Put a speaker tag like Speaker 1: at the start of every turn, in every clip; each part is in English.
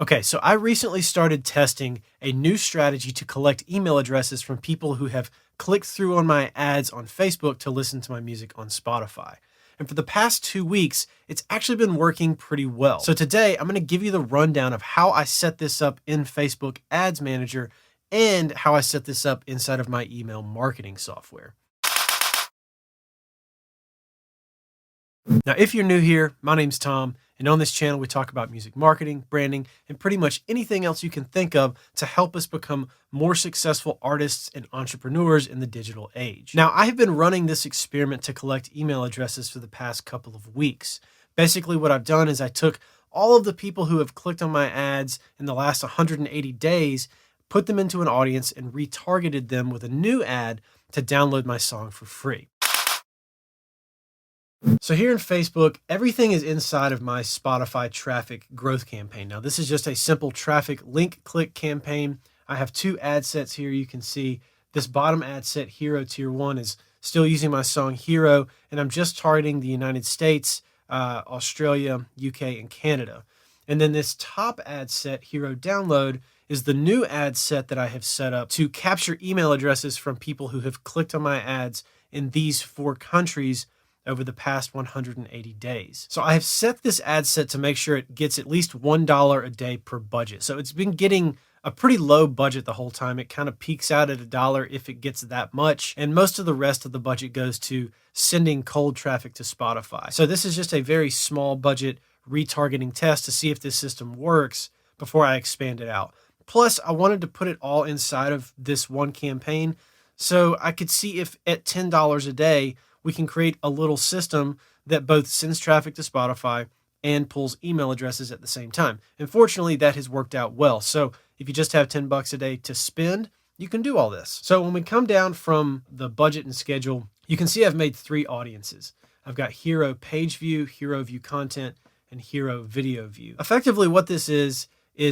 Speaker 1: Okay, so I recently started testing a new strategy to collect email addresses from people who have clicked through on my ads on Facebook to listen to my music on Spotify. And for the past 2 weeks, it's actually been working pretty well. So today, I'm going to give you the rundown of how I set this up in Facebook Ads Manager and how I set this up inside of my email marketing software. Now, if you're new here, my name's Tom, and on this channel, we talk about music marketing, branding, and pretty much anything else you can think of to help us become more successful artists and entrepreneurs in the digital age. Now, I have been running this experiment to collect email addresses for the past couple of weeks. Basically, what I've done is I took all of the people who have clicked on my ads in the last 180 days, put them into an audience, and retargeted them with a new ad to download my song for free. So here in Facebook, everything is inside of my Spotify traffic growth campaign. Now, this is just a simple traffic link click campaign. I have two ad sets here. You can see this bottom ad set, Hero Tier 1, is still using my song Hero, and I'm just targeting the United States, Australia, UK, and Canada. And then this top ad set, Hero Download, is the new ad set that I have set up to capture email addresses from people who have clicked on my ads in these 4 countries over the past 180 days. So I have set this ad set to make sure it gets at least $1 a day per budget. So it's been getting a pretty low budget the whole time. It kind of peaks out at $1 if it gets that much. And most of the rest of the budget goes to sending cold traffic to Spotify. So this is just a very small budget retargeting test to see if this system works before I expand it out. Plus, I wanted to put it all inside of this one campaign so I could see if at $10 a day, we can create a little system that both sends traffic to Spotify and pulls email addresses at the same time. And fortunately, that has worked out well. So if you just have $10 a day to spend, you can do all this. So when we come down from the budget and schedule, you can see I've made 3 audiences. I've got Hero Page View, Hero View Content, and Hero Video View. Effectively, what this is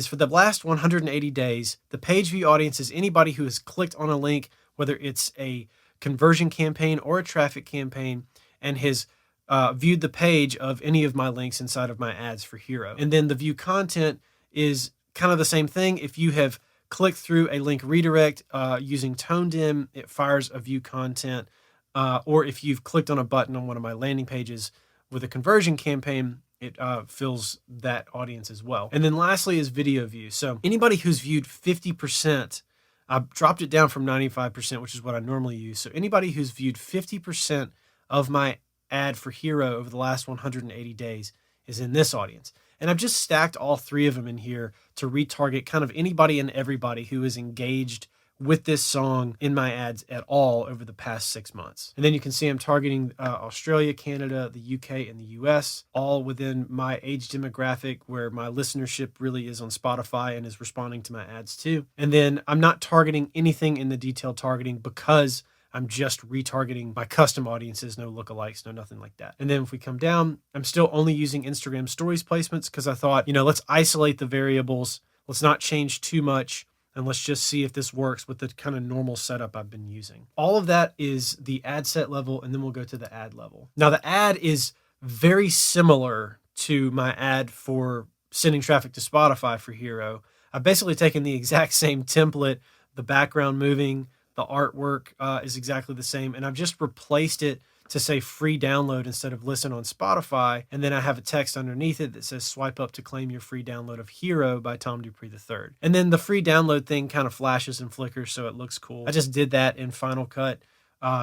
Speaker 1: for the last 180 days, the page view audience is anybody who has clicked on a link, whether it's a conversion campaign or a traffic campaign, and has viewed the page of any of my links inside of my ads for Hero. And then the view content is kind of the same thing. If you have clicked through a link redirect using ToneDem, it fires a view content. Or if you've clicked on a button on one of my landing pages with a conversion campaign, it fills that audience as well. And then lastly is video view. So anybody who's viewed 50%, I've dropped it down from 95%, which is what I normally use. So anybody who's viewed 50% of my ad for Hero over the last 180 days is in this audience. And I've just stacked all 3 of them in here to retarget kind of anybody and everybody who is engaged with this song in my ads at all over the past 6 months. And then you can see I'm targeting Australia, Canada, the UK, and the US, all within my age demographic where my listenership really is on Spotify and is responding to my ads too. And then I'm not targeting anything in the detailed targeting because I'm just retargeting my custom audiences, no lookalikes, no nothing like that. And then if we come down, I'm still only using Instagram stories placements because I thought, let's isolate the variables. Let's not change too much. And let's just see if this works with the kind of normal setup I've been using. All of that is the ad set level, and then we'll go to the ad level. Now, the ad is very similar to my ad for sending traffic to Spotify for Hero. I've basically taken the exact same template, the background moving, the artwork is exactly the same, and I've just replaced it to say free download instead of listen on Spotify. And then I have a text underneath it that says swipe up to claim your free download of Hero by Tom DuPree III. And then the free download thing kind of flashes and flickers, so it looks cool. I just did that in Final Cut,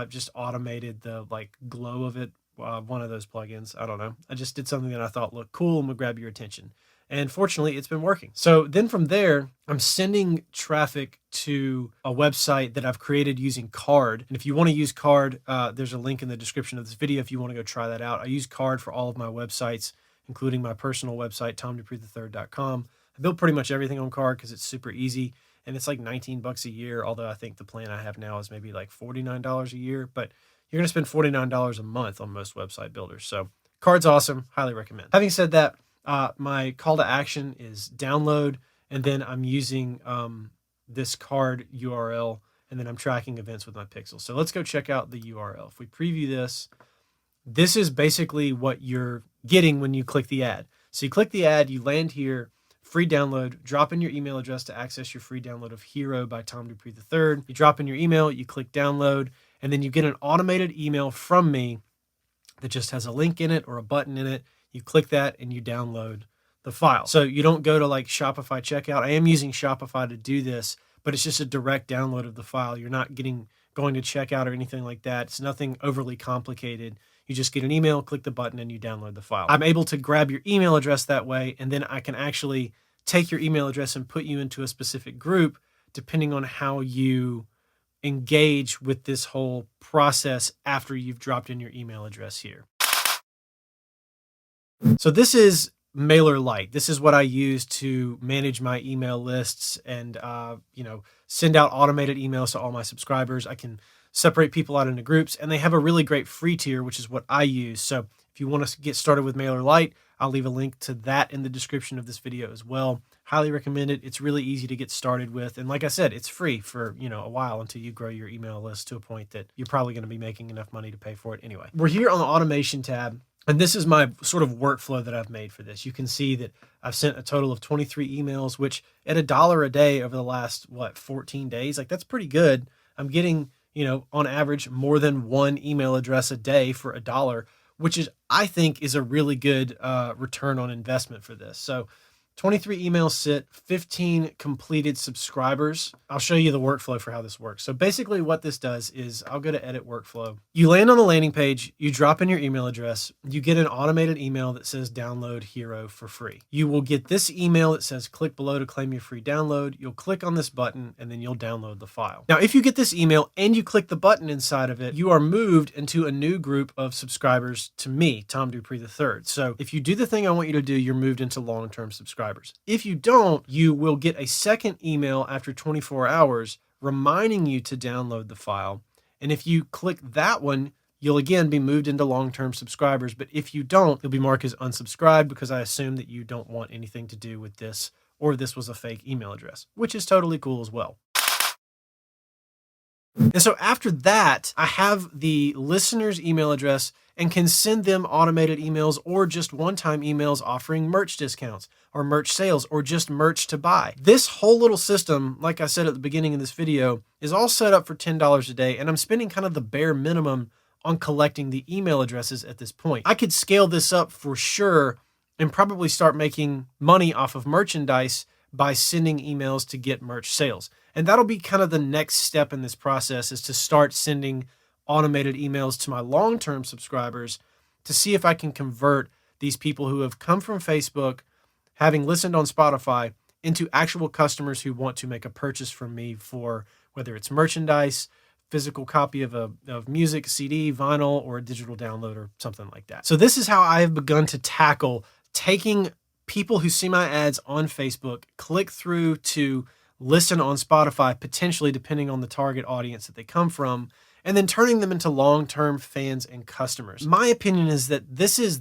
Speaker 1: just automated the glow of it. One of those plugins, I don't know. I just did something that I thought looked cool and would grab your attention. And fortunately, it's been working. So then from there, I'm sending traffic to a website that I've created using Card. And if you want to use Card, there's a link in the description of this video if you want to go try that out. I use Card for all of my websites, including my personal website, tomdupreethird.com. I build pretty much everything on Card because it's super easy. And it's like $19 a year, although I think the plan I have now is maybe like $49 a year. But you're going to spend $49 a month on most website builders. So Card's awesome. Highly recommend. Having said that, my call to action is download, and then I'm using this Card URL, and then I'm tracking events with my pixels. So let's go check out the URL. If we preview this, this is basically what you're getting when you click the ad. So you click the ad, you land here. free download, drop in your email address to access your free download of Hero by Tom DuPree III. You drop in your email, you click download, and then you get an automated email from me that just has a link in it or a button in it. You click that and you download the file. So you don't go to like Shopify checkout. I am using Shopify to do this, but it's just a direct download of the file. You're not going to checkout or anything like that. It's nothing overly complicated. You just get an email, click the button, and you download the file. I'm able to grab your email address that way, and then I can actually take your email address and put you into a specific group depending on how you engage with this whole process after you've dropped in your email address here. So this is MailerLite. This is what I use to manage my email lists and send out automated emails to all my subscribers. I can separate people out into groups, and they have a really great free tier, which is what I use. So if you want to get started with MailerLite, I'll leave a link to that in the description of this video as well. Highly recommend it. It's really easy to get started with. And like I said, it's free for, a while until you grow your email list to a point that you're probably going to be making enough money to pay for it anyway. We're here on the automation tab, and this is my sort of workflow that I've made for this. You can see that I've sent a total of 23 emails, which at $1 a day over the last, 14 days, like that's pretty good. I'm getting, on average more than one email address a day for $1, which I think is a really good return on investment for this. So 23 emails sit, 15 completed subscribers. I'll show you the workflow for how this works. So basically what this does is I'll go to edit workflow. You land on the landing page, you drop in your email address, you get an automated email that says download Hero for free. You will get this email that says click below to claim your free download. You'll click on this button and then you'll download the file. Now, if you get this email and you click the button inside of it, you are moved into a new group of subscribers to me, Tom DuPree III. So if you do the thing I want you to do, you're moved into long-term subscribers. If you don't, you will get a second email after 24 hours reminding you to download the file. And if you click that one, you'll again be moved into long-term subscribers. But if you don't, you'll be marked as unsubscribed because I assume that you don't want anything to do with this or this was a fake email address, which is totally cool as well. And so after that, I have the listener's email address and can send them automated emails or just one-time emails offering merch discounts or merch sales or just merch to buy. This whole little system, like I said at the beginning of this video, is all set up for $10 a day, and I'm spending kind of the bare minimum on collecting the email addresses at this point. I could scale this up for sure and probably start making money off of merchandise by sending emails to get merch sales. And that'll be kind of the next step in this process, is to start sending automated emails to my long-term subscribers to see if I can convert these people who have come from Facebook, having listened on Spotify, into actual customers who want to make a purchase from me for whether it's merchandise, physical copy of music, CD, vinyl, or a digital download or something like that. So this is how I have begun to tackle taking people who see my ads on Facebook, click through to listen on Spotify, potentially depending on the target audience that they come from, and then turning them into long-term fans and customers. My opinion is that this is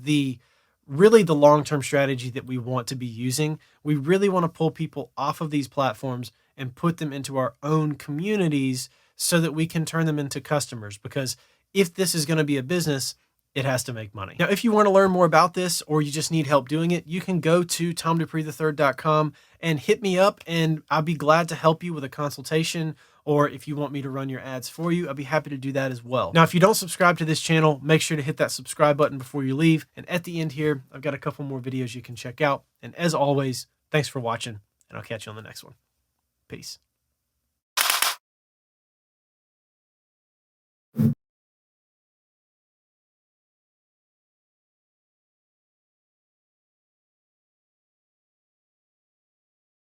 Speaker 1: really the long-term strategy that we want to be using. We really want to pull people off of these platforms and put them into our own communities so that we can turn them into customers. Because if this is going to be a business, it has to make money. Now, if you want to learn more about this or you just need help doing it, you can go to tomdupreethird.com and hit me up, and I'll be glad to help you with a consultation, or if you want me to run your ads for you, I'll be happy to do that as well. Now, if you don't subscribe to this channel, make sure to hit that subscribe button before you leave. And at the end here, I've got a couple more videos you can check out. And as always, thanks for watching, and I'll catch you on the next one. Peace.